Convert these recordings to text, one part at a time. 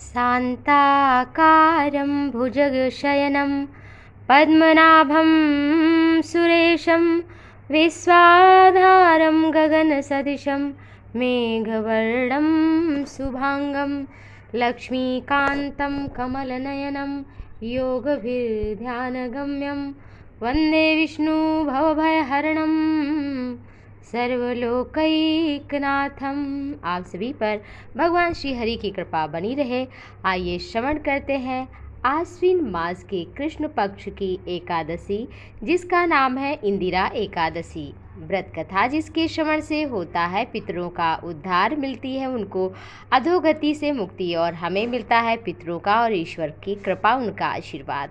शान्ताकारं भुजगशयनं पद्मनाभं सुरेशं विश्वाधारं गगनसदृशं मेघवर्णं शुभांगं लक्ष्मीकान्तं कमलनयनं योगभिर्ध्यानगम्यं वन्दे विष्णु भवभयहरणं सर्वलोकैकनाथम। आप सभी पर भगवान श्री हरि की कृपा बनी रहे। आइए श्रवण करते हैं आश्विन मास के कृष्ण पक्ष की एकादशी, जिसका नाम है इंदिरा एकादशी। व्रत कथा जिसके श्रवण से होता है पितरों का उद्धार, मिलती है उनको अधोगति से मुक्ति और हमें मिलता है पितरों का और ईश्वर की कृपा, उनका आशीर्वाद।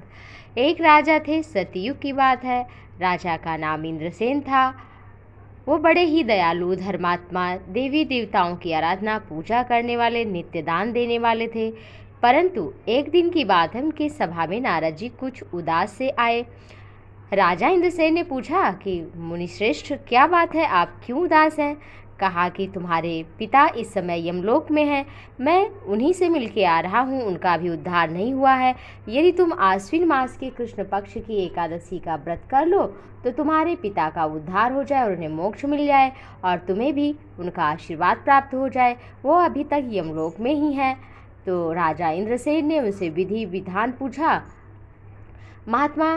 एक राजा थे, सतयुग की बात है। राजा का नाम इंद्रसेन था। वो बड़े ही दयालु, धर्मात्मा, देवी देवताओं की आराधना पूजा करने वाले, नित्य दान देने वाले थे। परंतु एक दिन की बात है, उनकी सभा में नारद जी कुछ उदास से आए। राजा इंद्रसेन ने पूछा कि मुनिश्रेष्ठ, क्या बात है, आप क्यों उदास हैं? कहा कि तुम्हारे पिता इस समय यमलोक में हैं, मैं उन्हीं से मिलके आ रहा हूँ, उनका भी उद्धार नहीं हुआ है। यदि तुम आश्विन मास के कृष्ण पक्ष की एकादशी का व्रत कर लो तो तुम्हारे पिता का उद्धार हो जाए और उन्हें मोक्ष मिल जाए और तुम्हें भी उनका आशीर्वाद प्राप्त हो जाए। वो अभी तक यमलोक में ही हैं। तो राजा इंद्रसेन ने उनसे विधि विधान पूछा। महात्मा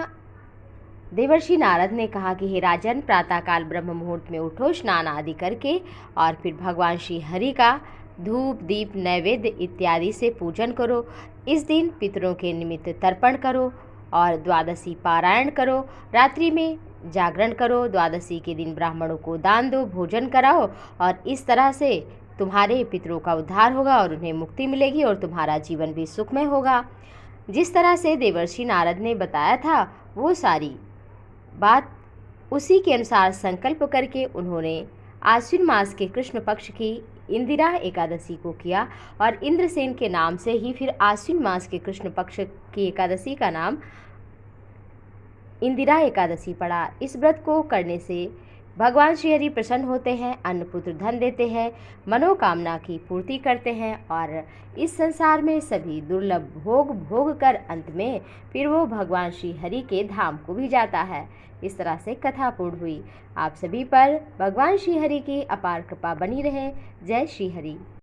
देवर्षि नारद ने कहा कि हे राजन, प्रातःकाल ब्रह्म मुहूर्त में उठो, स्नान आदि करके और फिर भगवान श्री हरि का धूप दीप नैवेद्य इत्यादि से पूजन करो। इस दिन पितरों के निमित्त तर्पण करो और द्वादशी पारायण करो। रात्रि में जागरण करो। द्वादशी के दिन ब्राह्मणों को दान दो, भोजन कराओ और इस तरह से तुम्हारे पितरों का उद्धार होगा और उन्हें मुक्ति मिलेगी और तुम्हारा जीवन भी सुखमय होगा। जिस तरह से देवर्षि नारद ने बताया था वो सारी बात उसी के अनुसार संकल्प करके उन्होंने आश्विन मास के कृष्ण पक्ष की इंदिरा एकादशी को किया और इंद्रसेन के नाम से ही फिर आश्विन मास के कृष्ण पक्ष की एकादशी का नाम इंदिरा एकादशी पड़ा। इस व्रत को करने से भगवान श्री हरि प्रसन्न होते हैं, अन्न पुत्र धन देते हैं, मनोकामना की पूर्ति करते हैं और इस संसार में सभी दुर्लभ भोग भोग कर अंत में फिर वो भगवान श्री हरि के धाम को भी जाता है। इस तरह से कथा पूर्ण हुई। आप सभी पर भगवान श्री हरि की अपार कृपा बनी रहे। जय श्री हरि।